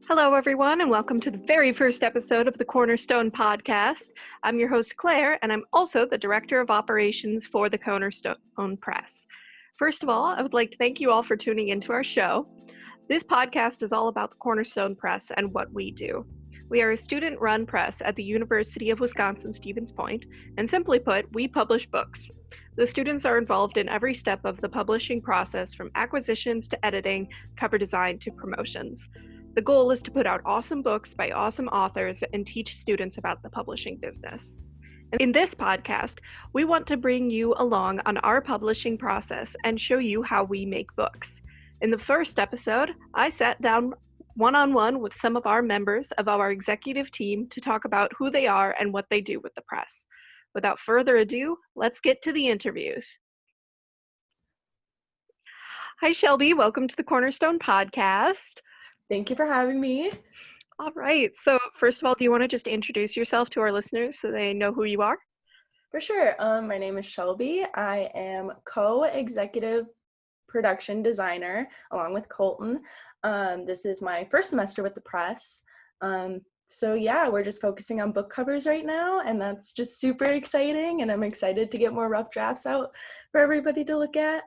Hello, everyone, and welcome to the very first episode of the Cornerstone podcast. I'm your host, Claire, and I'm also the Director of Operations for the Cornerstone Press. First of all, I would like to thank you all for tuning into our show. This podcast is all about the Cornerstone Press and what we do. We are a student-run press at the University of Wisconsin-Stevens Point, and simply put, we publish books. The students are involved in every step of the publishing process, from acquisitions to editing, cover design to promotions. The goal is to put out awesome books by awesome authors and teach students about the publishing business. In this podcast, we want to bring you along on our publishing process and show you how we make books. In the first episode, I sat down one-on-one with some of our members of our executive team to talk about who they are and what they do with the press. Without further ado, let's get to the interviews. Hi, Shelby. Welcome to the Cornerstone podcast. Thank you for having me. All right. So first of all, do you want to just introduce yourself to our listeners so they know who you are? For sure. My name is Shelby. I am co-executive production designer along with Colton. This is my first semester with the press. So yeah, we're just focusing on book covers right now, and that's just super exciting, and I'm excited to get more rough drafts out for everybody to look at.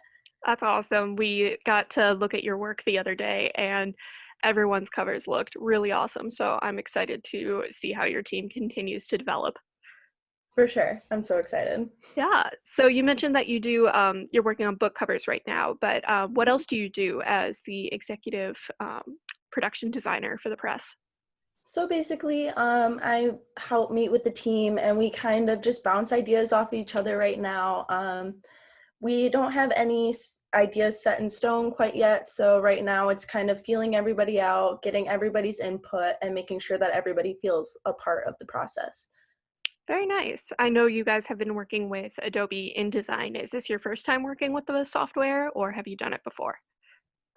That's awesome. We got to look at your work the other day, and everyone's covers looked really awesome. So I'm excited to see how your team continues to develop. For sure. I'm so excited. Yeah. So you mentioned that you do, you're working on book covers right now, but what else do you do as the executive production designer for the press? So basically, I help meet with the team, and we kind of just bounce ideas off each other right now. We don't have any ideas set in stone quite yet, so right now it's kind of feeling everybody out, getting everybody's input, and making sure that everybody feels a part of the process. Very nice. I know you guys have been working with Adobe InDesign. Is this your first time working with the software, or have you done it before?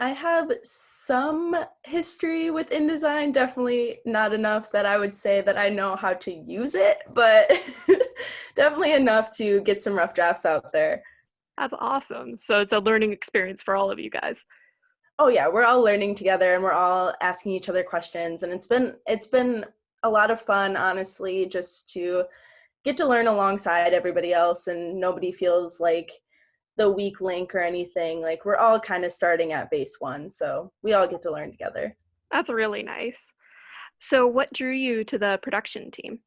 I have some history with InDesign, definitely not enough that I would say that I know how to use it, but definitely enough to get some rough drafts out there. That's awesome. So it's a learning experience for all of you guys. Oh yeah, we're all learning together, and we're all asking each other questions, and it's been a lot of fun, honestly, just to get to learn alongside everybody else, and nobody feels like the weak link or anything. Like, we're all kind of starting at base one, so we all get to learn together. That's really nice. So what drew you to the production team?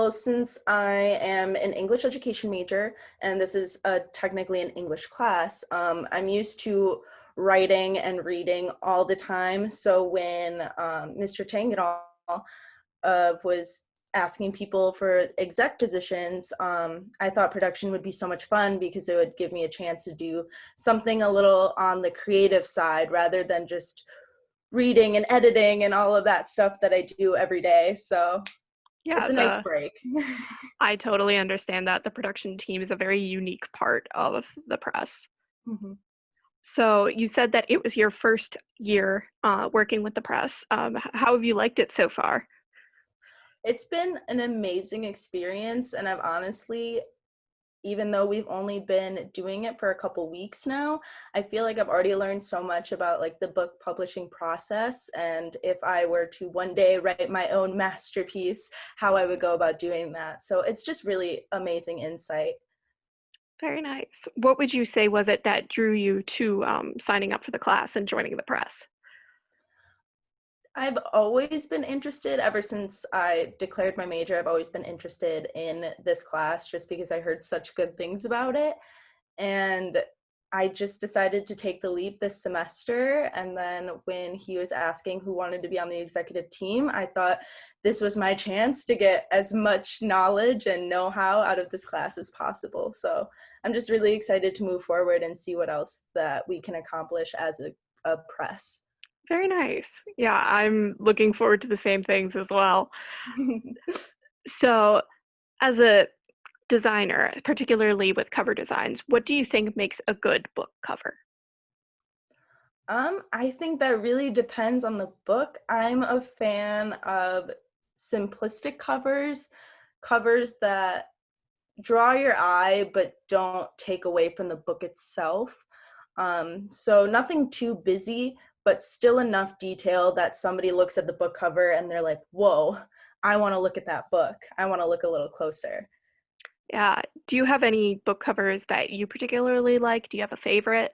Since I am an English education major, and this is technically an English class, I'm used to writing and reading all the time. So when Mr. Tangenall was asking people for exec positions, I thought production would be so much fun because it would give me a chance to do something a little on the creative side rather than just reading and editing and all of that stuff that I do every day. So yeah, it's a nice break. I totally understand that. The production team is a very unique part of the press. Mm-hmm. So you said that it was your first year working with the press. How have you liked it so far? It's been an amazing experience, and I've honestly, even though we've only been doing it for a couple weeks now, I feel like I've already learned so much about like the book publishing process, and if I were to one day write my own masterpiece, how I would go about doing that. So it's just really amazing insight. Very nice. What would you say was it that drew you to signing up for the class and joining the press? I've always been interested, ever since I declared my major, I've always been interested in this class just because I heard such good things about it. And I just decided to take the leap this semester. And then when he was asking who wanted to be on the executive team, I thought this was my chance to get as much knowledge and know-how out of this class as possible. So I'm just really excited to move forward and see what else that we can accomplish as a press. Very nice. Yeah, I'm looking forward to the same things as well. So as a designer, particularly with cover designs, what do you think makes a good book cover? I think that really depends on the book. I'm a fan of simplistic covers that draw your eye but don't take away from the book itself. So nothing too busy, but still enough detail that somebody looks at the book cover and they're like, whoa, I want to look at that book. I want to look a little closer. Yeah. Do you have any book covers that you particularly like? Do you have a favorite?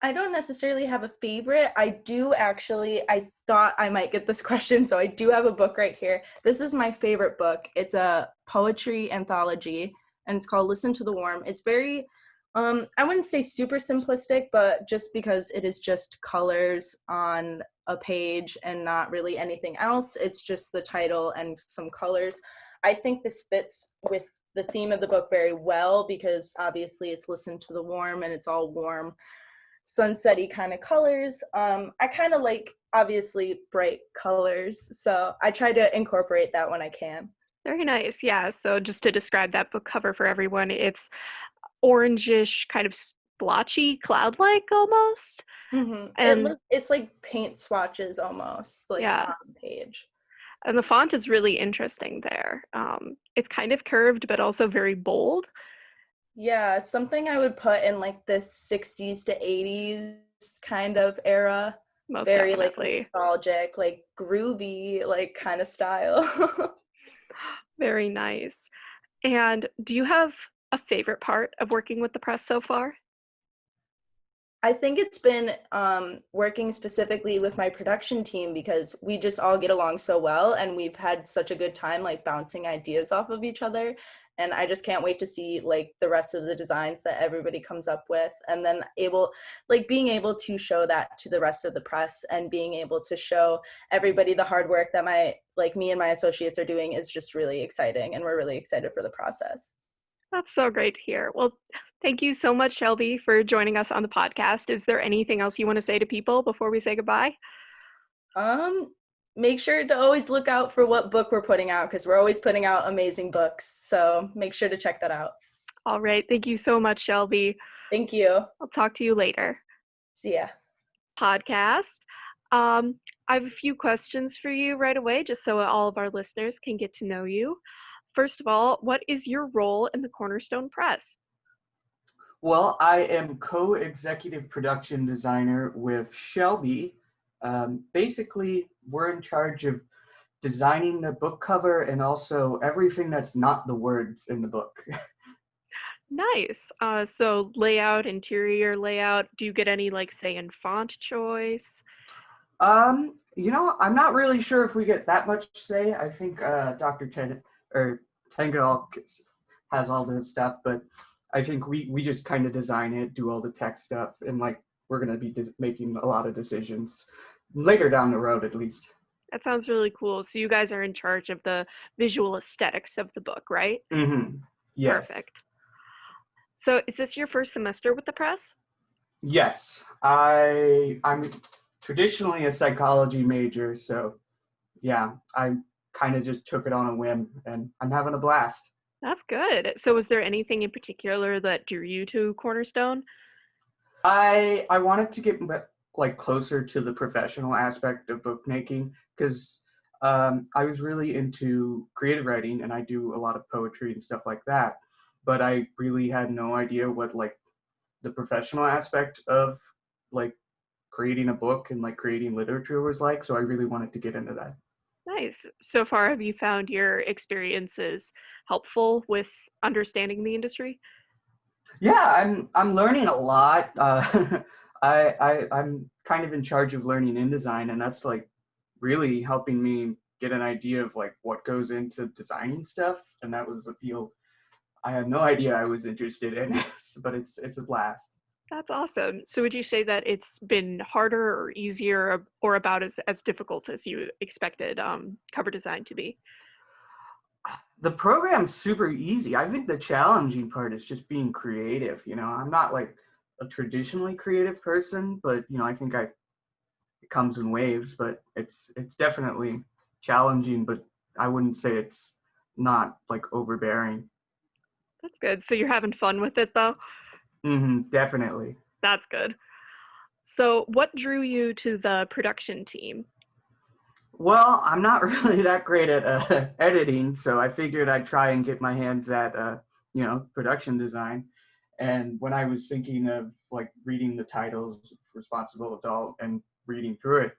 I don't necessarily have a favorite. I do actually, I thought I might get this question, so I do have a book right here. This is my favorite book. It's a poetry anthology, and it's called Listen to the Warm. It's very, I wouldn't say super simplistic, but just because it is just colors on a page and not really anything else, it's just the title and some colors. I think this fits with the theme of the book very well because obviously it's Listen to the Warm and it's all warm sunsetty kind of colors. I kind of like obviously bright colors, so I try to incorporate that when I can. Very nice. Yeah. So just to describe that book cover for everyone, it's orangish, kind of splotchy, cloud-like almost. And It's like paint swatches almost, like yeah, on the page. and the font is really interesting there. It's kind of curved, but also very bold. Yeah, something I would put in like the 60s to 80s kind of era. Most Very like definitely. nostalgic, like groovy, like kind of style. Very nice. And do you have a favorite part of working with the press so far? I think it's been working specifically with my production team because we just all get along so well and we've had such a good time like bouncing ideas off of each other. And I just can't wait to see like the rest of the designs that everybody comes up with, and then being able to show that to the rest of the press and being able to show everybody the hard work that me and my associates are doing is just really exciting, and we're really excited for the process. That's so great to hear. Well, thank you so much, Shelby, for joining us on the podcast. Is there anything else you want to say to people before we say goodbye? Um, Make sure to always look out for what book we're putting out because we're always putting out amazing books. So make sure to check that out. All right. Thank you so much, Shelby. Thank you. I'll talk to you later. See ya. Podcast. I have a few questions for you right away, just so all of our listeners can get to know you. First of all, what is your role in the Cornerstone Press? Well, I am co-executive production designer with Shelby. Basically, we're in charge of designing the book cover and also everything that's not the words in the book. Nice. So layout, interior layout, do you get any say in font choice? I'm not really sure if we get that much say. I think Dr. Tangal has all the stuff, but I think we just kind of design it, do all the tech stuff, and we're going to be making a lot of decisions later down the road at least. That sounds really cool. So you guys are in charge of the visual aesthetics of the book, right? Mm-hmm. Yes. Perfect. So is this your first semester with the press? Yes. I'm traditionally a psychology major, so yeah, I kind of just took it on a whim and I'm having a blast. That's good. So was there anything in particular that drew you to Cornerstone? I wanted to get closer to the professional aspect of bookmaking because I was really into creative writing and I do a lot of poetry and stuff like that, but I really had no idea what the professional aspect of creating a book and creating literature was like. So I really wanted to get into that. Nice. So far, have you found your experiences helpful with understanding the industry? Yeah, I'm learning a lot. I'm kind of in charge of learning InDesign, and that's really helping me get an idea of what goes into designing stuff. And that was a field I had no idea I was interested in, but it's a blast. That's awesome. So would you say that it's been harder or easier or about as difficult as you expected cover design to be? The program's super easy. I think the challenging part is just being creative. I'm not a traditionally creative person, but I think it comes in waves, but it's definitely challenging, but I wouldn't say it's not overbearing. That's good. So you're having fun with it though? Mm-hmm, definitely. That's good. So what drew you to the production team? Well, I'm not really that great at editing, so I figured I'd try and get my hands at production design. And when I was thinking of reading the titles Responsible Adult and reading through it,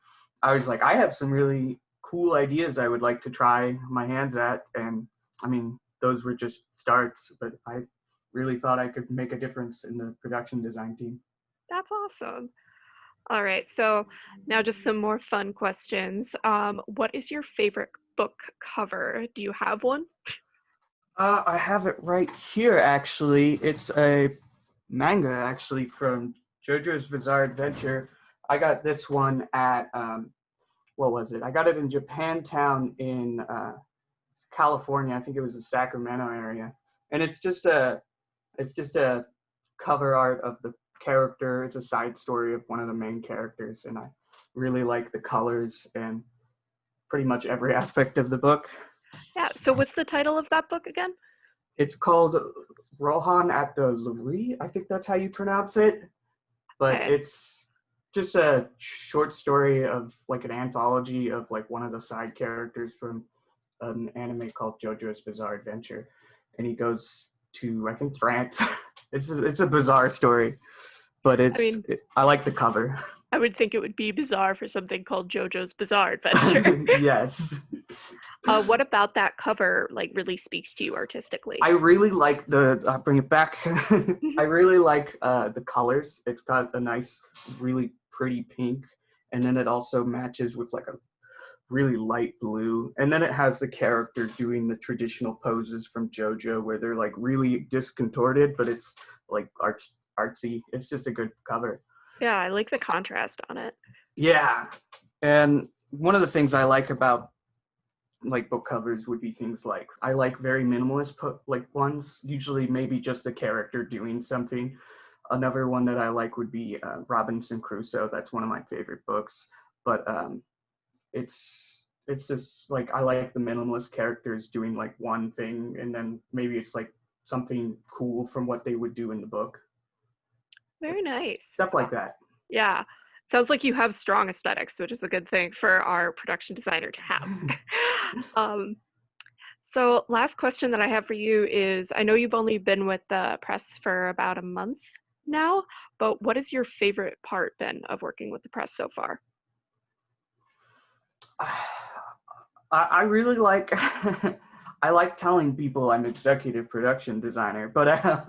I was like, I have some really cool ideas I would like to try my hands at. And I mean, those were just starts, but I really thought I could make a difference in the production design team. That's awesome. All right, so now just some more fun questions. What is your favorite book cover? Do you have one? I have it right here, actually. It's a manga, actually, from JoJo's Bizarre Adventure. I got this one at, what was it? I got it in Japantown in California. I think it was the Sacramento area. And it's just a cover art of the character. It's a side story of one of the main characters, and I really like the colors and pretty much every aspect of the book. Yeah, so what's the title of that book again? It's called Rohan at the Lurie. I think that's how you pronounce it. But Okay. it's just a short story of like an anthology of like one of the side characters from an anime called JoJo's Bizarre Adventure. And he goes to, I think, France. It's a bizarre story, but I like the cover. I would think it would be bizarre for something called JoJo's Bizarre Adventure. Yes. What about that cover like really speaks to you artistically? I really like I'll bring it back. I really like the colors. It's got a nice, really pretty pink, and then it also matches with like a really light blue. And then it has the character doing the traditional poses from JoJo where they're like really discontorted, but it's like artsy. It's just a good cover. Yeah, I like the contrast on it. Yeah. And one of the things I like about like book covers would be things like, I like very minimalist ones, usually maybe just the character doing something. Another one that I like would be Robinson Crusoe. That's one of my favorite books. But it's just like, I like the minimalist characters doing like one thing, and then maybe it's like something cool from what they would do in the book. Very nice. Stuff like that. Yeah. Sounds like you have strong aesthetics, which is a good thing for our production designer to have. So last question that I have for you is, I know you've only been with the press for about a month now, but what is your favorite part been of working with the press so far? I really like I like telling people I'm executive production designer, but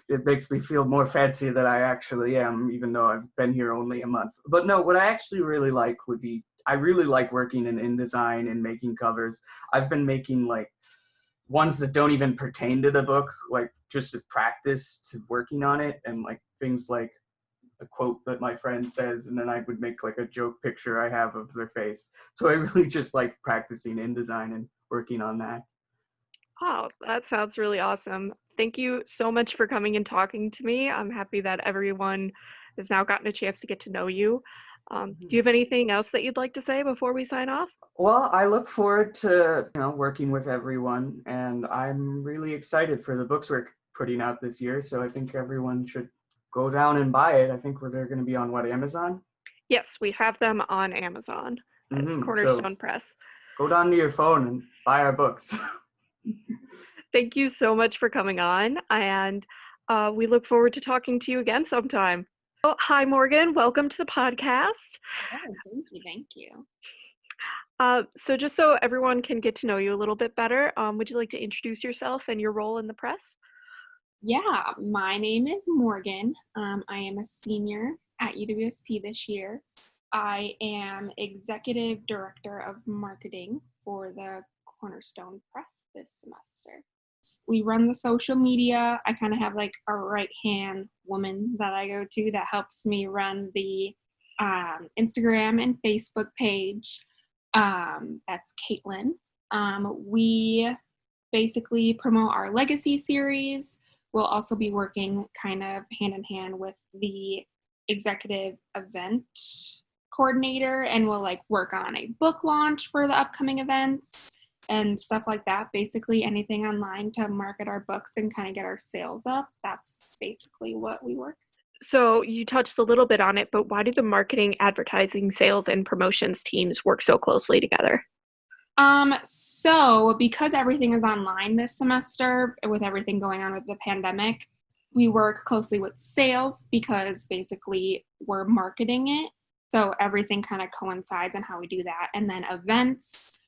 it makes me feel more fancy than I actually am, even though I've been here only a month. But no, what I actually really like would be, I really like working in InDesign and making covers. I've been making like ones that don't even pertain to the book, like just as practice to working on it, and like things like a quote that my friend says, and then I would make like a joke picture I have of their face. So I really just like practicing InDesign and working on that. Oh, that sounds really awesome. Thank you so much for coming and talking to me. I'm happy that everyone has now gotten a chance to get to know you. Do you have anything else that you'd like to say before we sign off? Well, I look forward to working with everyone, and I'm really excited for the books we're putting out this year. So I think everyone should go down and buy it. I think they're going to be on Amazon? Yes, we have them on Amazon at Cornerstone Press. Go down to your phone and buy our books. Thank you so much for coming on, and we look forward to talking to you again sometime. Oh, hi, Morgan. Welcome to the podcast. Oh, thank you. So just so everyone can get to know you a little bit better, would you like to introduce yourself and your role in the press? Yeah, my name is Morgan. I am a senior at UwsP this year. I am executive director of marketing for the Cornerstone Press this semester. We run the social media. I kind of have like a right-hand woman that I go to that helps me run the Instagram and Facebook page. That's Caitlin. We basically promote our legacy series. We'll also be working kind of hand in hand with the executive event coordinator, and we'll like work on a book launch for the upcoming events and stuff like that. Basically anything online to market our books and kind of get our sales up. That's basically what we work. So you touched a little bit on it, but why do the marketing, advertising, sales, and promotions teams work so closely together? So because everything is online this semester, with everything going on with the pandemic, we work closely with sales because basically we're marketing it. So everything kind of coincides in how we do that. And then events,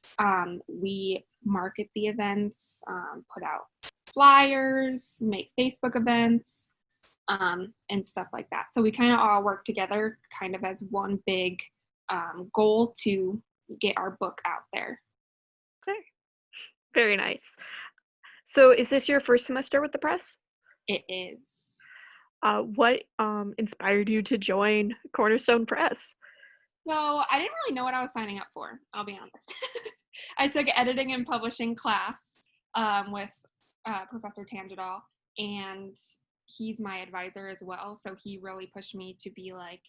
we market the events, put out flyers, make Facebook events, and stuff like that. So we kind of all work together kind of as one big goal to get our book out there. Okay. Very nice. So is this your first semester with the press? It is. What inspired you to join Cornerstone Press? So I didn't really know what I was signing up for, I'll be honest. I took editing and publishing class with Professor Tanjidal, and he's my advisor as well. So he really pushed me to be like,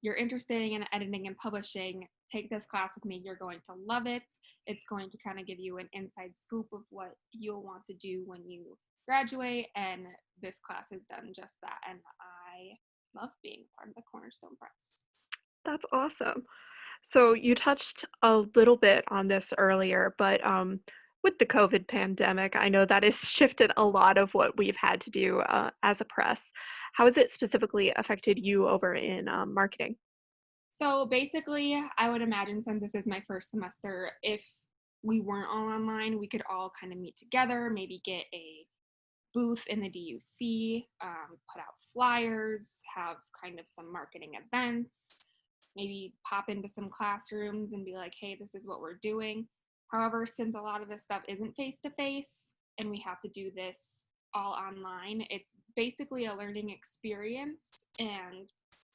you're interested in editing and publishing, take this class with me. You're going to love it. It's going to kind of give you an inside scoop of what you'll want to do when you graduate. And this class has done just that. And I love being part of the Cornerstone Press. That's awesome. So you touched a little bit on this earlier, but with the COVID pandemic, I know that has shifted a lot of what we've had to do as a press. How has it specifically affected you over in marketing? So basically, I would imagine, since this is my first semester, if we weren't all online, we could all kind of meet together, maybe get a booth in the DUC, put out flyers, have kind of some marketing events, maybe pop into some classrooms and be like, hey, this is what we're doing. However, since a lot of this stuff isn't face-to-face and we have to do this all online, it's basically a learning experience and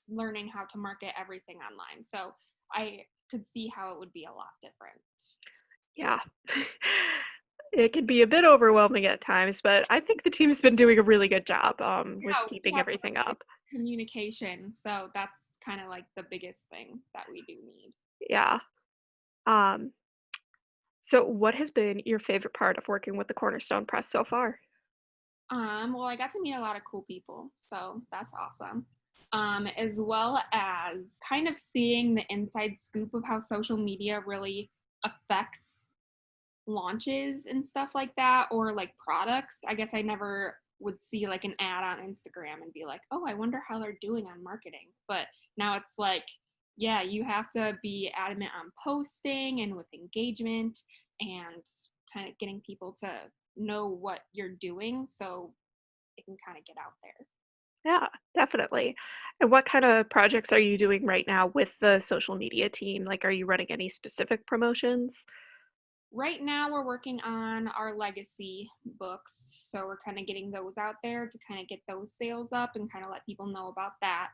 learning how to market everything online. So I could see how it would be a lot different. Yeah. It can be a bit overwhelming at times, but I think the team's been doing a really good job with keeping everything up. Communication. So that's kind of like the biggest thing that we do need. Yeah. So what has been your favorite part of working with the Cornerstone Press so far? Well, I got to meet a lot of cool people, so that's awesome. As well as kind of seeing the inside scoop of how social media really affects launches and stuff like that, or like products. I guess I never would see like an ad on Instagram and be like, oh, I wonder how they're doing on marketing. But now it's like, yeah, you have to be adamant on posting and with engagement and kind of getting people to know what you're doing so it can kind of get out there. Yeah, definitely. And what kind of projects are you doing right now with the social media team? Like, are you running any specific promotions? Right now we're working on our legacy books, so we're kind of getting those out there to kind of get those sales up and kind of let people know about that.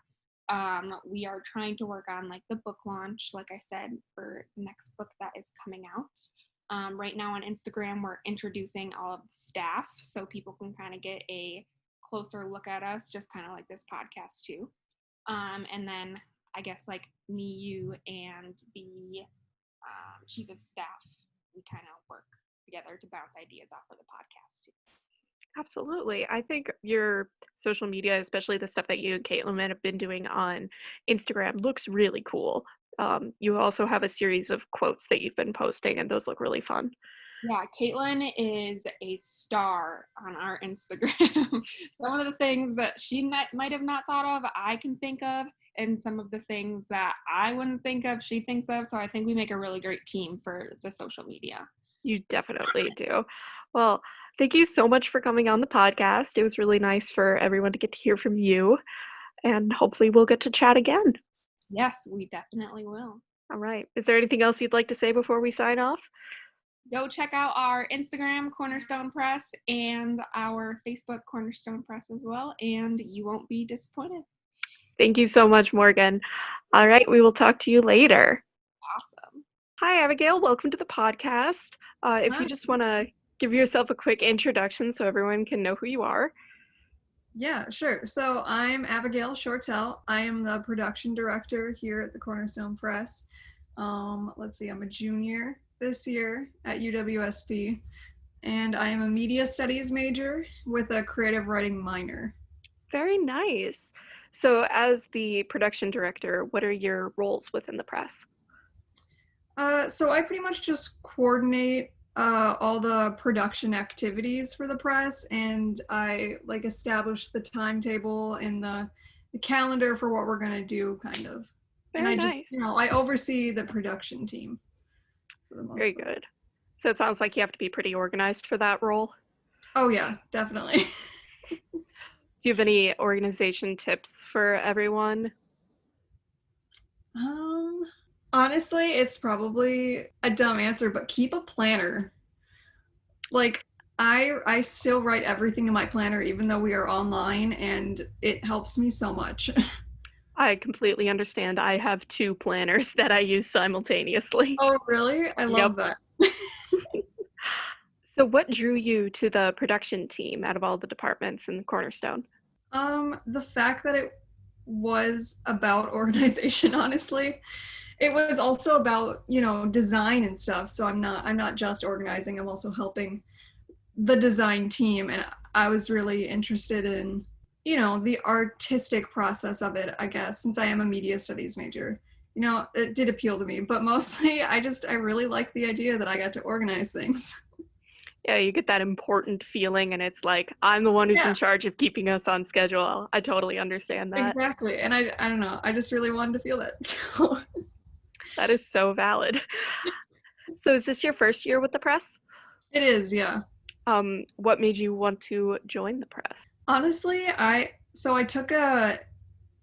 We are trying to work on like the book launch, like I said, for the next book that is coming out. Right now on Instagram, we're introducing all of the staff so people can kind of get a closer look at us, just kind of like this podcast too. And then I guess like me, you, and the chief of staff, we kind of work together to bounce ideas off for the podcast too. Absolutely. I think your social media, especially the stuff that you and Caitlin have been doing on Instagram, looks really cool. You also have a series of quotes that you've been posting, and those look really fun. Yeah, Caitlin is a star on our Instagram. Some of the things that she might have not thought of, I can think of, and some of the things that I wouldn't think of, she thinks of. So I think we make a really great team for the social media. You definitely do. Well, thank you so much for coming on the podcast. It was really nice for everyone to get to hear from you, and hopefully we'll get to chat again. Yes, we definitely will. All right. Is there anything else you'd like to say before we sign off? Go check out our Instagram, Cornerstone Press, and our Facebook, Cornerstone Press as well, and you won't be disappointed. Thank you so much, Morgan. All right, we will talk to you later. Awesome. Hi, Abigail. Welcome to the podcast. If you just want to give yourself a quick introduction so everyone can know who you are. Yeah, sure. So I'm Abigail Shortell. I am the production director here at the Cornerstone Press. Let's see, I'm a junior this year at UwsP, and I am a media studies major with a creative writing minor. Very nice. So as the production director, what are your roles within the press? So I pretty much just coordinate all the production activities for the press, and I like establish the timetable and the calendar for what we're going to do, kind of. And Very I just, nice. I oversee the production team for the most Very part. good. So it sounds like you have to be pretty organized for that role. Oh yeah, definitely. Do you have any organization tips for everyone? Honestly, it's probably a dumb answer, but keep a planner. Like I still write everything in my planner even though we are online, and it helps me so much. I completely understand. I have 2 planners that I use simultaneously. Oh, really? I love that. So what drew you to the production team out of all the departments in Cornerstone? The fact that it was about organization, honestly. It was also about, design and stuff. So I'm not just organizing, I'm also helping the design team, and I was really interested in, the artistic process of it, I guess, since I am a media studies major. It did appeal to me, but mostly I really like the idea that I got to organize things. Yeah, you get that important feeling and it's like, I'm the one who's Yeah. in charge of keeping us on schedule. I totally understand that. Exactly. And I don't know, I just really wanted to feel that. So That is so valid. So is this your first year with the press? it is, yeah. What made you want to join the press? Honestly, I took a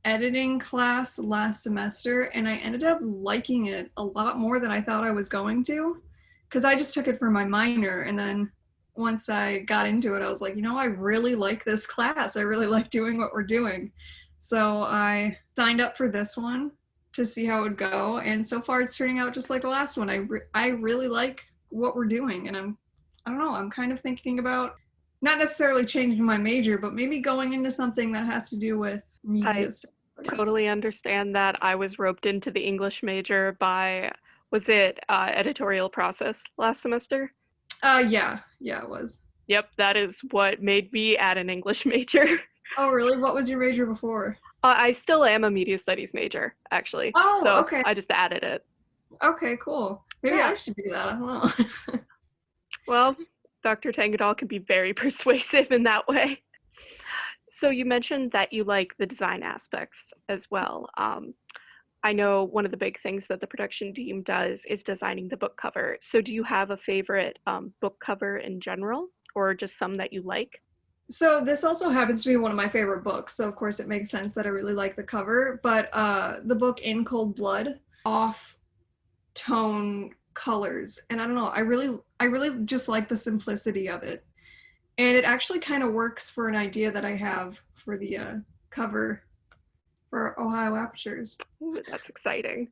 editing class last semester, and I ended up liking it a lot more than I thought I was going to, because I just took it for my minor, and then once I got into it, I was like, I really like this class. I really like doing what we're doing. So I signed up for this one to see how it would go, and so far it's turning out just like the last one. I really like what we're doing, and I don't know, I'm kind of thinking about not necessarily changing my major, but maybe going into something that has to do with media stuff. Totally understand that. I was roped into the English major by, was it editorial process last semester? Yeah, it was. Yep, that is what made me add an English major. Oh, really? What was your major before? I still am a media studies major, actually. Oh, so okay. I just added it. Okay, cool. Maybe Yeah. I should do that. I don't know. Well, Dr. Tangadal can be very persuasive in that way. So you mentioned that you like the design aspects as well. I know one of the big things that the production team does is designing the book cover. So do you have a favorite book cover in general, or just some that you like? So this also happens to be one of my favorite books. So of course it makes sense that I really like the cover, but the book In Cold Blood, off tone colors. And I don't know, I really just like the simplicity of it. And it actually kind of works for an idea that I have for the cover for Ohio Apertures. Ooh, that's exciting.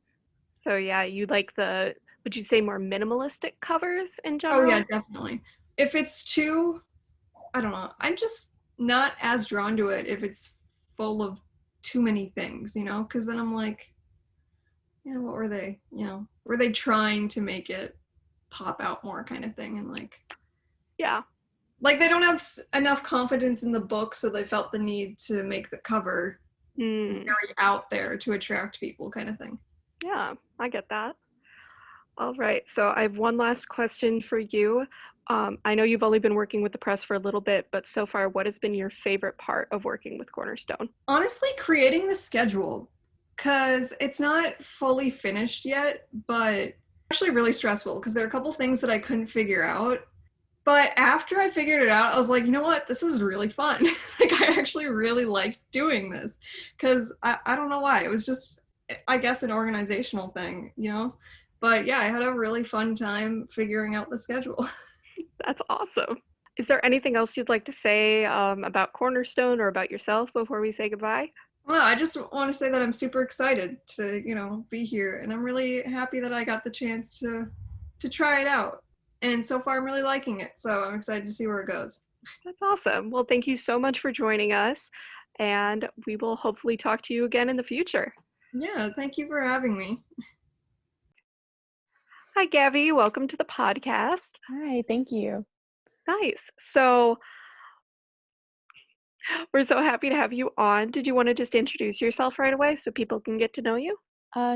So yeah, you like would you say more minimalistic covers in general? Oh yeah, definitely. If it's too, I don't know, I'm just not as drawn to it if it's full of too many things, because then I'm like, what were they, were they trying to make it pop out more kind of thing? And like, yeah. Like they don't have enough confidence in the book, so they felt the need to make the cover very out there to attract people kind of thing. Yeah, I get that. All right, so I have one last question for you. I know you've only been working with the press for a little bit, but so far, what has been your favorite part of working with Cornerstone? Honestly, creating the schedule, because it's not fully finished yet, but actually really stressful because there are a couple things that I couldn't figure out. But after I figured it out, I was like, you know what? This is really fun. Like, I actually really liked doing this because I don't know why. It was just, I guess, an organizational thing, But yeah, I had a really fun time figuring out the schedule. That's awesome. Is there anything else you'd like to say about Cornerstone or about yourself before we say goodbye? Well, I just want to say that I'm super excited to, be here. And I'm really happy that I got the chance to try it out. And so far, I'm really liking it. So I'm excited to see where it goes. That's awesome. Well, thank you so much for joining us. And we will hopefully talk to you again in the future. Yeah, thank you for having me. Hi, Gavi. Welcome to the podcast. Hi, thank you. Nice. So we're so happy to have you on. Did you want to just introduce yourself right away so people can get to know you?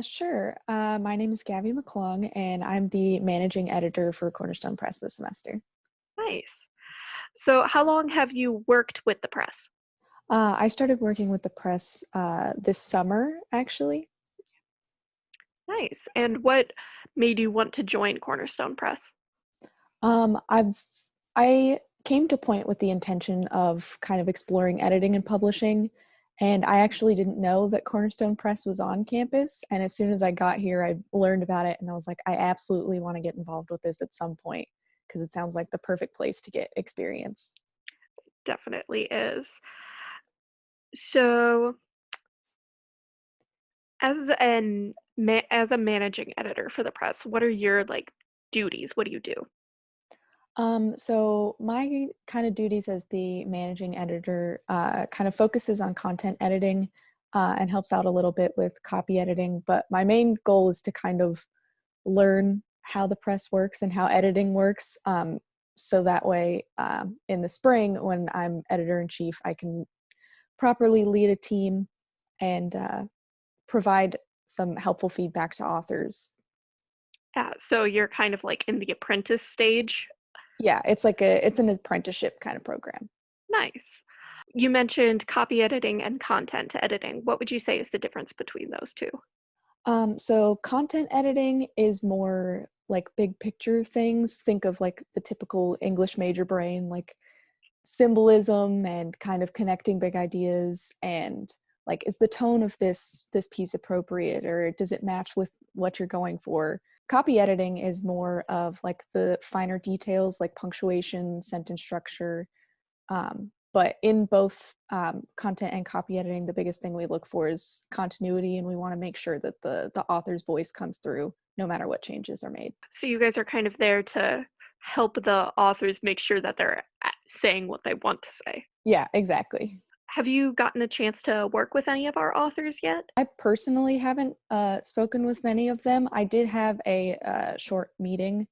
Sure. My name is Gavrielle McClung, and I'm the managing editor for Cornerstone Press this semester. Nice. So how long have you worked with the press? I started working with the press this summer, actually. Nice. And what made you want to join Cornerstone Press? I came to Point with the intention of kind of exploring editing and publishing, and I actually didn't know that Cornerstone Press was on campus. And as soon as I got here, I learned about it, and I was like, I absolutely want to get involved with this at some point because it sounds like the perfect place to get experience. Definitely is. So, as a managing editor for the press, what are your duties? What do you do? So my kind of duties as the managing editor kind of focuses on content editing and helps out a little bit with copy editing. But my main goal is to kind of learn how the press works and how editing works. So that way, in the spring, when I'm editor-in-chief, I can properly lead a team and provide some helpful feedback to authors. Yeah, so you're kind of in the apprentice stage. Yeah, it's an apprenticeship kind of program. Nice. You mentioned copy editing and content editing. What would you say is the difference between those two? So content editing is more like big picture things. Think of like the typical English major brain, like symbolism and kind of connecting big ideas, and like, is the tone of this piece appropriate, or does it match with what you're going for? Copy editing is more of like the finer details, like punctuation, sentence structure. But in both content and copy editing, the biggest thing we look for is continuity, and we want to make sure that the author's voice comes through no matter what changes are made. So you guys are kind of there to help the authors make sure that they're saying what they want to say. Yeah, exactly. Have you gotten a chance to work with any of our authors yet? I personally haven't spoken with many of them. I did have a short meeting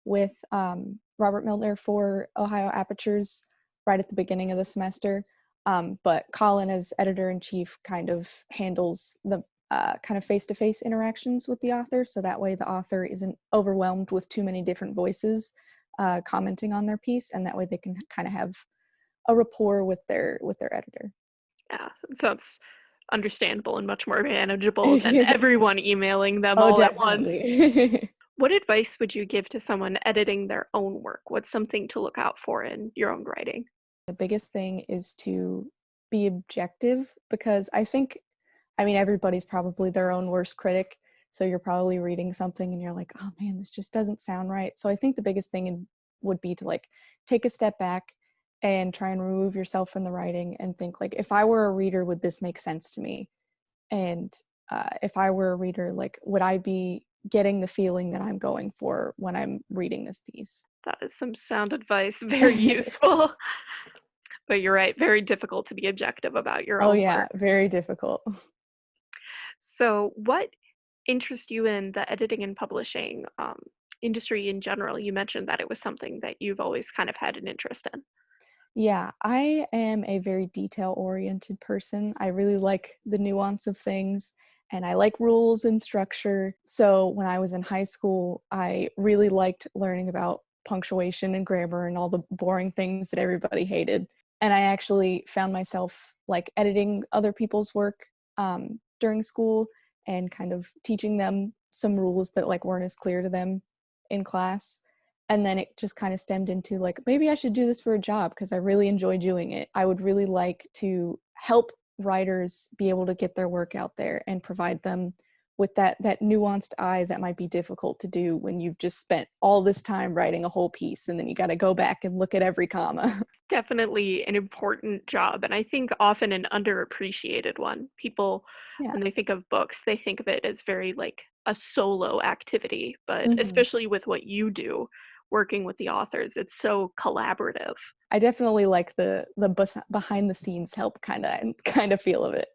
with Robert Milner for Ohio Apertures right at the beginning of the semester. But Colin, as editor-in-chief, kind of handles the kind of face-to-face interactions with the author, so that way the author isn't overwhelmed with too many different voices commenting on their piece, and that way they can kind of have a rapport with their editor. Yeah, so it's understandable and much more manageable than everyone emailing them all definitely. At once. What advice would you give to someone editing their own work? What's something to look out for in your own writing? The biggest thing is to be objective, because I mean, everybody's probably their own worst critic. So you're probably reading something and you're like, oh man, this just doesn't sound right. So I think the biggest thing would be to like take a step back and try and remove yourself from the writing and think, like, if I were a reader, would this make sense to me? And if I were a reader, like, would I be getting the feeling that I'm going for when I'm reading this piece? That is some sound advice, very useful. But you're right, very difficult to be objective about your own work. Very difficult. So what interests you in the editing and publishing industry in general? You mentioned that it was something that you've always kind of had an interest in. Yeah, I am a very detail-oriented person. I really like the nuance of things, and I like rules and structure. So when I was in high school, I really liked learning about punctuation and grammar and all the boring things that everybody hated. And I actually found myself like editing other people's work during school and kind of teaching them some rules that like weren't as clear to them in class. And then it just kind of stemmed into like, maybe I should do this for a job because I really enjoy doing it. I would really like to help writers be able to get their work out there and provide them with that nuanced eye that might be difficult to do when you've just spent all this time writing a whole piece and then you got to go back and look at every comma. Definitely an important job, and I think often an underappreciated one. People, when they think of books, they think of it as very like a solo activity, but especially with what you do, working with the authors, it's so collaborative. I definitely like the behind the scenes help kind of feel of it.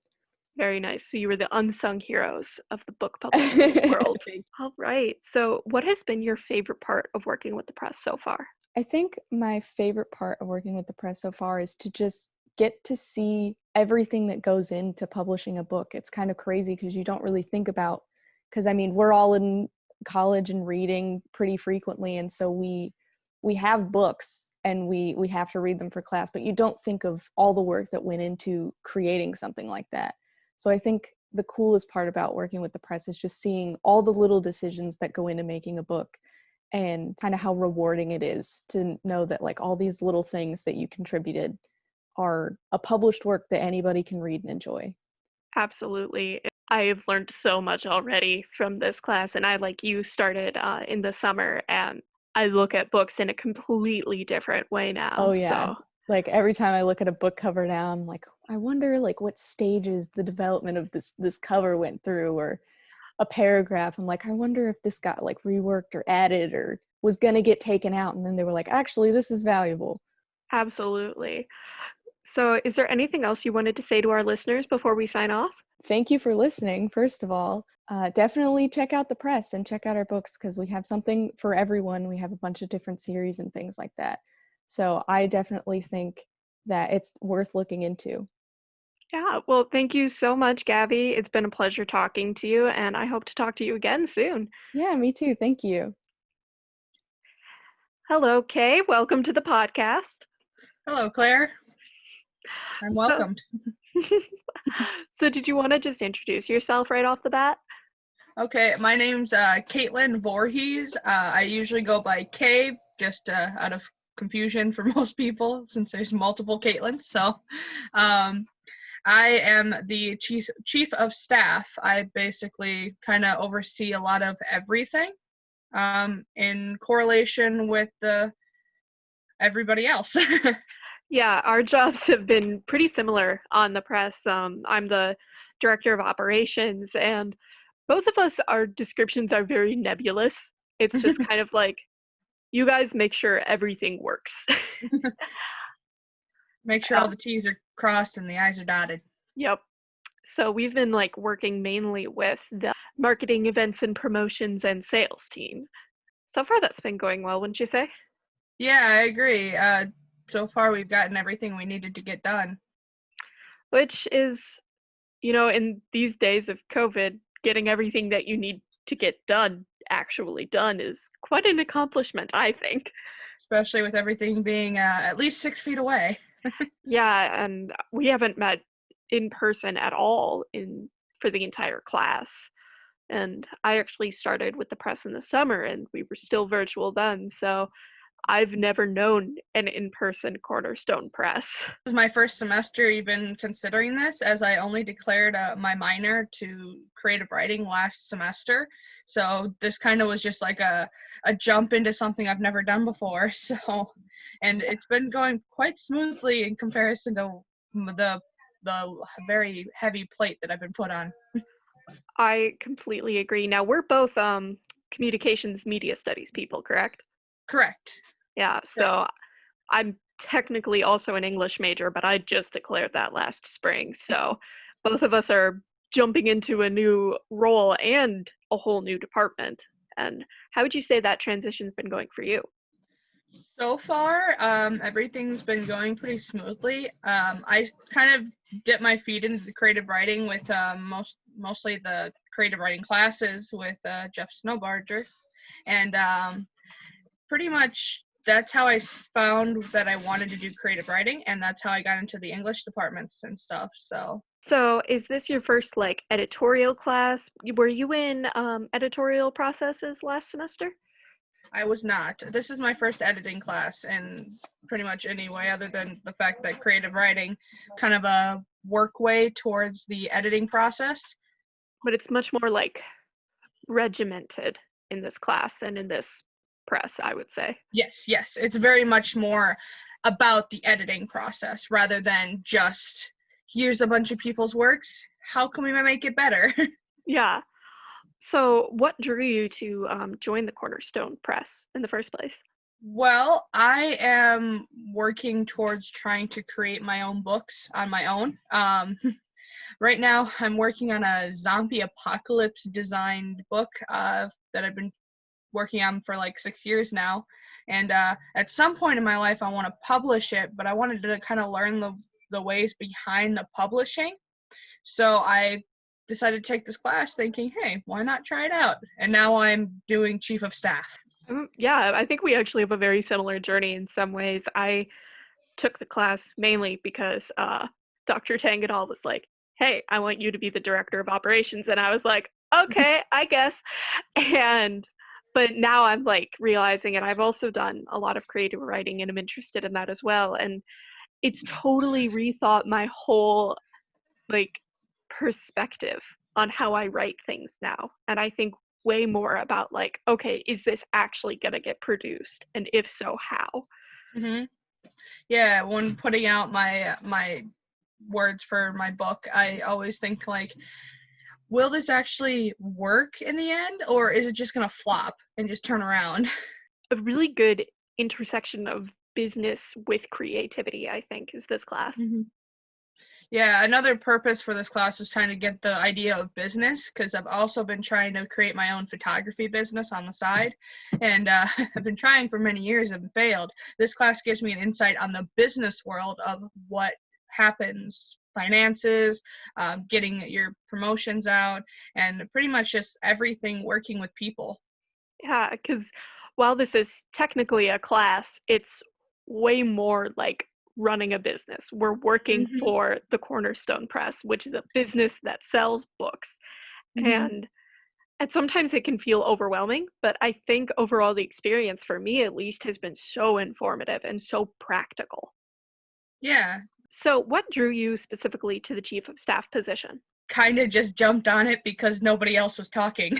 Very nice. So you were the unsung heroes of the book publishing world. All right. So what has been your favorite part of working with the press so far? I think my favorite part of working with the press so far is to just get to see everything that goes into publishing a book. It's kind of crazy because you don't really think about, because I mean, we're all in college and reading pretty frequently, and so we have books and we have to read them for class, but you don't think of all the work that went into creating something like that. So I think the coolest part about working with the press is just seeing all the little decisions that go into making a book, and kind of how rewarding it is to know that like all these little things that you contributed are a published work that anybody can read and enjoy. Absolutely. I've learned so much already from this class, and I, like you, started in the summer, and I look at books in a completely different way now. Oh yeah. So Like every time I look at a book cover now, I'm like, I wonder like what stages the development of this cover went through, or a paragraph. I'm like, I wonder if this got like reworked or added or was gonna get taken out, and then they were like, actually, this is valuable. absolutely. So is there anything else you wanted to say to our listeners before we sign off? Thank you for listening, first of all. Definitely check out the press and check out our books, because we have something for everyone. We have a bunch of different series and things like that. So I definitely think that it's worth looking into. Yeah, well, thank you so much, Gabby. It's been a pleasure talking to you, and I hope to talk to you again soon. Yeah, me too. Thank you. Hello, Kay. Welcome to the podcast. Hello, Claire. I'm welcomed. So did you want to just introduce yourself right off the bat? Okay, my name's Caitlin Voorhies. I usually go by Kay, just out of confusion for most people, since there's multiple Caitlins. So I am the chief of staff. I basically kind of oversee a lot of everything in correlation with everybody else. Yeah, our jobs have been pretty similar on the press. I'm the director of operations, and both of us, our descriptions are very nebulous. It's just kind of like, you guys make sure everything works. Make sure all the T's are crossed and the I's are dotted. Yep. So we've been like working mainly with the marketing, events and promotions and sales team. So far that's been going well, wouldn't you say? Yeah, I agree. So far we've gotten everything we needed to get done. Which is, in these days of COVID, getting everything that you need to get done actually done is quite an accomplishment, I think. Especially with everything being at least 6 feet away. Yeah, and we haven't met in person at all for the entire class. And I actually started with the press in the summer, and we were still virtual then, so I've never known an in-person Cornerstone Press. This is my first semester even considering this, as I only declared my minor to creative writing last semester. So this kind of was just like a jump into something I've never done before. So, and it's been going quite smoothly in comparison to the very heavy plate that I've been put on. I completely agree. Now, we're both communications media studies people, correct? Correct. Yeah, so I'm technically also an English major, but I just declared that last spring. So both of us are jumping into a new role and a whole new department. And how would you say that transition's been going for you? So far, everything's been going pretty smoothly. I kind of dipped my feet into the creative writing with mostly the creative writing classes with Jeff Snowbarger. And pretty much that's how I found that I wanted to do creative writing, and that's how I got into the English departments and stuff. So is this your first like editorial class? Were you in editorial processes last semester? I was not. This is my first editing class, and pretty much any way other than the fact that creative writing kind of a work way towards the editing process. But it's much more like regimented in this class and in this press, I would say. Yes. It's very much more about the editing process rather than just here's a bunch of people's works. How can we make it better? Yeah. So what drew you to join the Cornerstone Press in the first place? Well, I am working towards trying to create my own books on my own. Right now, I'm working on a zombie apocalypse designed book that I've been working on for like 6 years now. And at some point in my life, I want to publish it, but I wanted to kind of learn the ways behind the publishing. So I decided to take this class thinking, hey, why not try it out? And now I'm doing chief of staff. Yeah, I think we actually have a very similar journey in some ways. I took the class mainly because Dr. Tangadal was like, hey, I want you to be the director of operations. And I was like, okay, I guess. But now I'm like realizing, and I've also done a lot of creative writing and I'm interested in that as well. And it's totally rethought my whole like perspective on how I write things now. And I think way more about like, okay, is this actually going to get produced? And if so, how? Mm-hmm. Yeah, when putting out my words for my book, I always think like, will this actually work in the end, or is it just gonna flop and just turn around? A really good intersection of business with creativity, I think, is this class. Mm-hmm. Yeah, another purpose for this class was trying to get the idea of business, because I've also been trying to create my own photography business on the side, and I've been trying for many years and failed. This class gives me an insight on the business world of what happens, finances, getting your promotions out, and pretty much just everything working with people. Yeah, because while this is technically a class, it's way more like running a business. We're working for the Cornerstone Press, which is a business that sells books. And sometimes it can feel overwhelming, but I think overall the experience, for me at least, has been so informative and so practical. Yeah. So what drew you specifically to the chief of staff position? Kind of just jumped on it because nobody else was talking.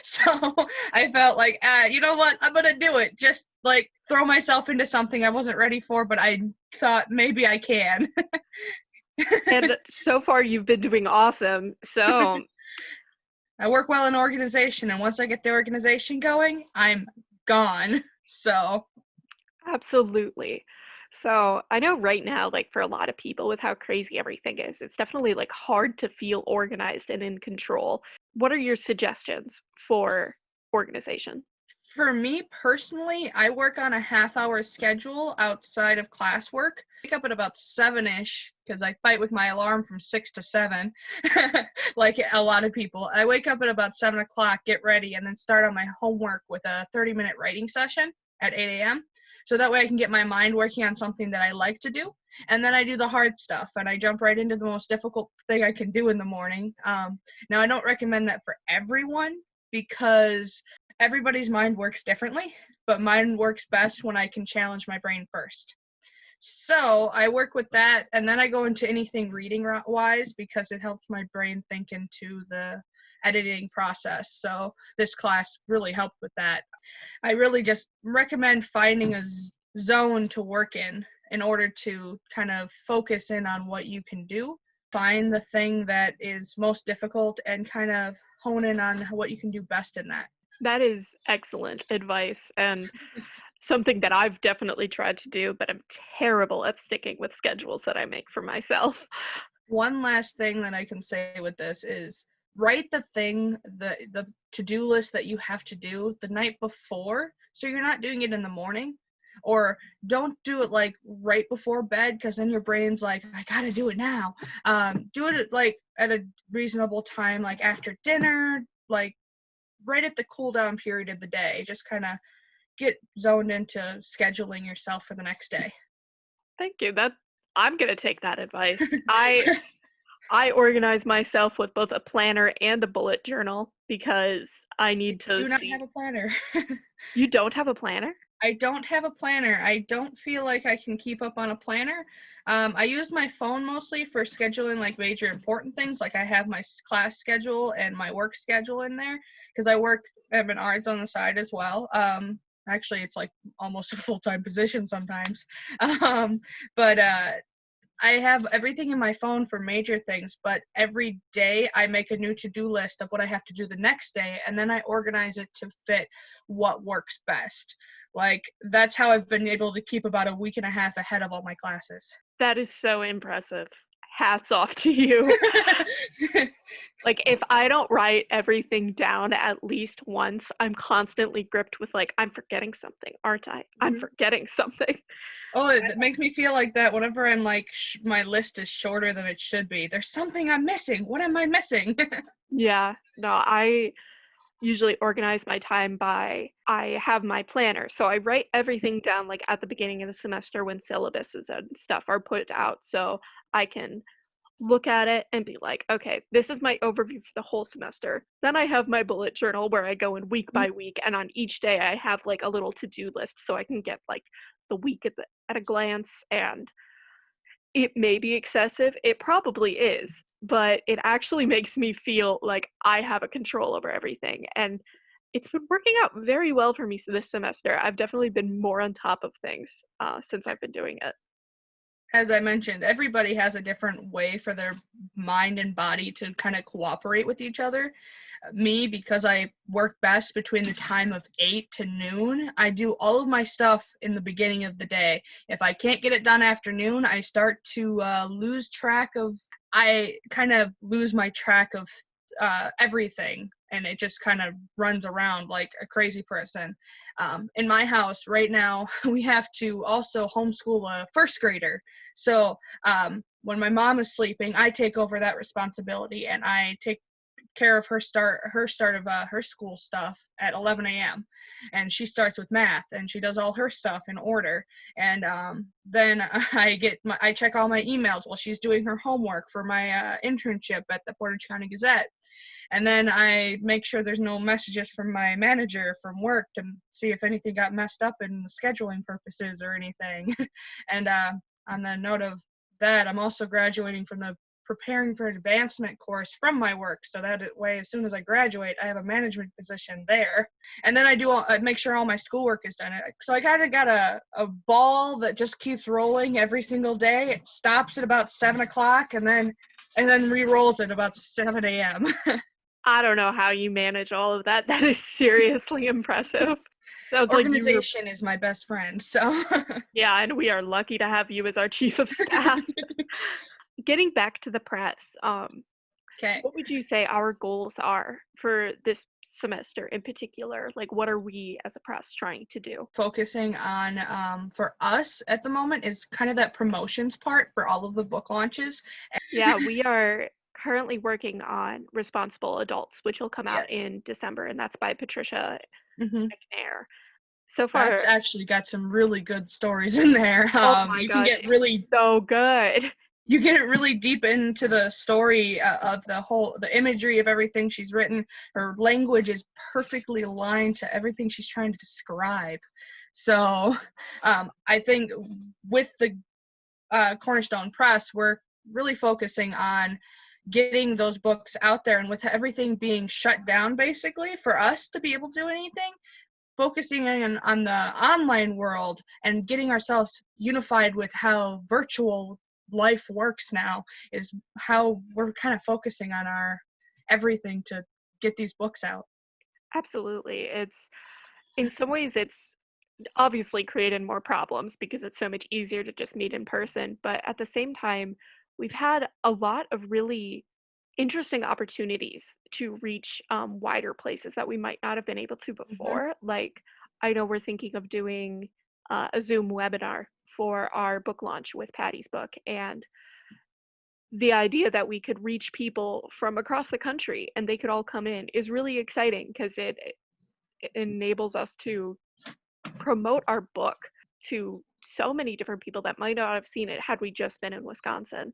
So I felt like, you know what, I'm gonna do it. Just like throw myself into something I wasn't ready for, but I thought maybe I can. And so far you've been doing awesome. So I work well in organization, and once I get the organization going, I'm gone. So absolutely. So I know right now, like for a lot of people with how crazy everything is, it's definitely like hard to feel organized and in control. What are your suggestions for organization? for me personally, I work on a half-hour schedule outside of classwork. I wake up at about 7-ish because I fight with my alarm from 6 to 7, like a lot of people. I wake up at about 7 o'clock, get ready, and then start on my homework with a 30-minute writing session at 8 a.m. So that way I can get my mind working on something that I like to do. And then I do the hard stuff, and I jump right into the most difficult thing I can do in the morning. Now, I don't recommend that for everyone because everybody's mind works differently, but mine works best when I can challenge my brain first. So I work with that, and then I go into anything reading-wise because it helps my brain think into the editing process. So this class really helped with that. I really just recommend finding a zone to work in order to kind of focus in on what you can do. Find the thing that is most difficult and kind of hone in on what you can do best in that. That is excellent advice and something that I've definitely tried to do, but I'm terrible at sticking with schedules that I make for myself. One last thing that I can say with this is write the thing, the to-do list that you have to do the night before, so you're not doing it in the morning. Or don't do it like right before bed, because then your brain's like, I gotta do it now. Do it like at a reasonable time, like after dinner, like right at the cool down period of the day. Just kind of get zoned into scheduling yourself for the next day. Thank you. I'm gonna take that advice. I organize myself with both a planner and a bullet journal because I need to do not have a planner. You don't have a planner? I don't have a planner. I don't feel like I can keep up on a planner. I use my phone mostly for scheduling like major important things. Like I have my class schedule and my work schedule in there because I have an arts on the side as well. Actually, it's like almost a full-time position sometimes. But I have everything in my phone for major things, but every day I make a new to-do list of what I have to do the next day, and then I organize it to fit what works best. Like, that's how I've been able to keep about a week and a half ahead of all my classes. That is so impressive. Hats off to you. Like, if I don't write everything down at least once, I'm constantly gripped with like, I'm forgetting something, aren't I? I'm forgetting something. Oh, it makes me feel like that whenever I'm like, my list is shorter than it should be. There's something I'm missing. What am I missing? Yeah, no, I usually organize my time by, I have my planner. So I write everything down like at the beginning of the semester when syllabuses and stuff are put out. So I can look at it and be like, okay, this is my overview for the whole semester. Then I have my bullet journal where I go in week by week, and on each day I have like a little to-do list so I can get like the week at a glance. And it may be excessive, it probably is, but it actually makes me feel like I have a control over everything. And it's been working out very well for me this semester. I've definitely been more on top of things since I've been doing it. As I mentioned, everybody has a different way for their mind and body to kind of cooperate with each other. Me, because I work best between the time of 8 to noon, I do all of my stuff in the beginning of the day. If I can't get it done after noon, I start to lose track of my track of everything, and it just kind of runs around like a crazy person. In my house right now, we have to also homeschool a first grader. So when my mom is sleeping, I take over that responsibility, and I take care of her start of her school stuff at 11 a.m. and she starts with math, and she does all her stuff in order. And then I check all my emails while she's doing her homework for my internship at the Portage County Gazette. And then I make sure there's no messages from my manager from work to see if anything got messed up in scheduling purposes or anything. And on the note of that, I'm also graduating from the Preparing for Advancement course from my work, so that way as soon as I graduate I have a management position there. And then I make sure all my schoolwork is done. So I kind of got a ball that just keeps rolling every single day. It stops at about 7 o'clock and then re-rolls at about 7 a.m. I don't know how you manage all of that. That is seriously impressive. Sounds Organization is my best friend, so. Yeah, and we are lucky to have you as our chief of staff. Getting back to the press, Okay. what would you say our goals are for this semester in particular? Like, what are we as a press trying to do? Focusing on, for us at the moment, is kind of that promotions part for all of the book launches. Yeah, we are currently working on Responsible Adults, which will come out in December, and that's by Patricia McNair. So far, that's actually got some really good stories in there. Oh my you gosh, can get really so good. You get really deep into the story of the imagery of everything she's written. Her language is perfectly aligned to everything she's trying to describe. So I think with the Cornerstone Press, we're really focusing on getting those books out there, and with everything being shut down basically for us to be able to do anything, focusing on the online world and getting ourselves unified with how virtual life works now is how we're kind of focusing on our everything to get these books out. Absolutely. It's, in some ways, it's obviously created more problems because it's so much easier to just meet in person, but at the same time, we've had a lot of really interesting opportunities to reach wider places that we might not have been able to before. Like, I know we're thinking of doing a Zoom webinar for our book launch with Patty's book, and the idea that we could reach people from across the country and they could all come in is really exciting because it enables us to promote our book to so many different people that might not have seen it had we just been in Wisconsin.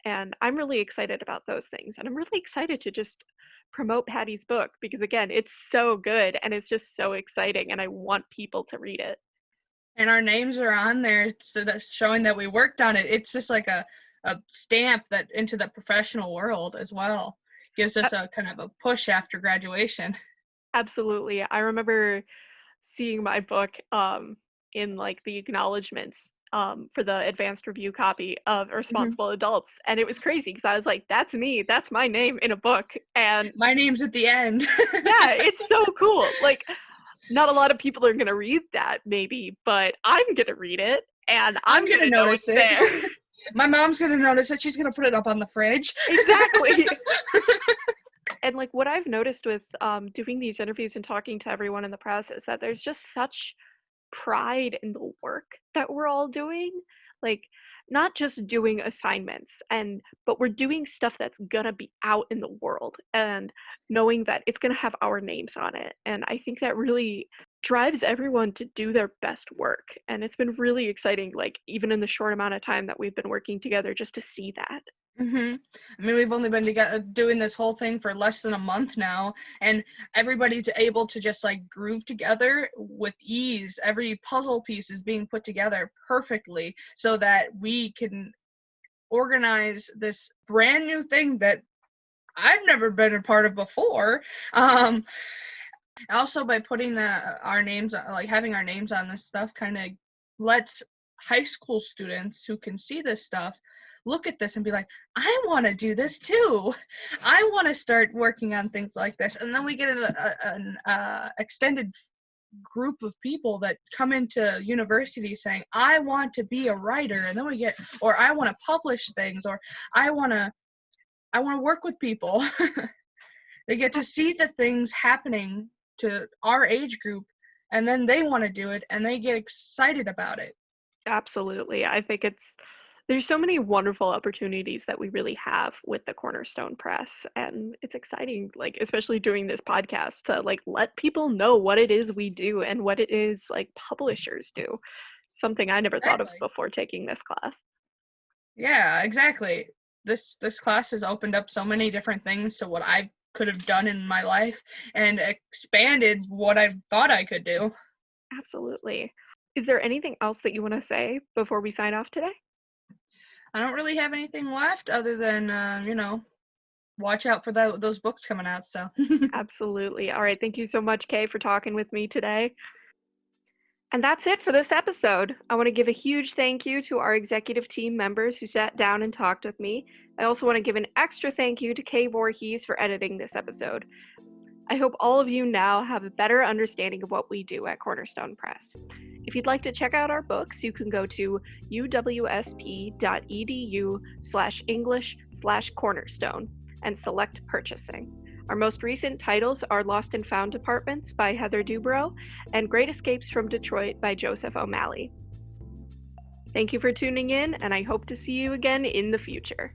And I'm really excited about those things. And I'm really excited to just promote Patty's book because, again, it's so good and it's just so exciting and I want people to read it. And our names are on there, so that's showing that we worked on it. It's just like a stamp that into the professional world as well. Gives us a kind of a push after graduation. Absolutely. I remember seeing my book in like the acknowledgments for the advanced review copy of Responsible Adults, and it was crazy because I was like, that's me, that's my name in a book, and my name's at the end. Yeah, it's so cool. Like, not a lot of people are gonna read that maybe, but I'm gonna read it and I'm gonna notice it. My mom's gonna notice it. She's gonna put it up on the fridge. Exactly. And like what I've noticed with doing these interviews and talking to everyone in the press is that there's just such pride in the work that we're all doing. Like, not just doing assignments, but we're doing stuff that's gonna be out in the world and knowing that it's gonna have our names on it. And I think that really drives everyone to do their best work. And it's been really exciting, like even in the short amount of time that we've been working together, just to see that. I mean, we've only been together doing this whole thing for less than a month now, and everybody's able to just like groove together with ease. Every puzzle piece is being put together perfectly so that we can organize this brand new thing that I've never been a part of before. Also, by putting our names, like having our names on this stuff, kind of lets high school students who can see this stuff look at this and be like, I want to do this too. I want to start working on things like this. And then we get an extended group of people that come into university saying, I want to be a writer. And then we get, or I want to publish things, or I want to work with people. They get to see the things happening to our age group, and then they want to do it, and they get excited about it. Absolutely. I think there's so many wonderful opportunities that we really have with the Cornerstone Press, and it's exciting, like especially doing this podcast, to like let people know what it is we do and what it is like publishers do. Something I never thought of before taking this class. Yeah, exactly. This class has opened up so many different things to what I could have done in my life and expanded what I thought I could do. Absolutely. Is there anything else that you want to say before we sign off today? I don't really have anything left other than, watch out for those books coming out. So Absolutely. All right. Thank you so much, Kay, for talking with me today. And that's it for this episode. I want to give a huge thank you to our executive team members who sat down and talked with me. I also want to give an extra thank you to Kay Voorhies for editing this episode. I hope all of you now have a better understanding of what we do at Cornerstone Press. If you'd like to check out our books, you can go to uwsp.edu/English/Cornerstone and select purchasing. Our most recent titles are Lost and Found Departments by Heather Dubrow and Great Escapes from Detroit by Joseph O'Malley. Thank you for tuning in, and I hope to see you again in the future.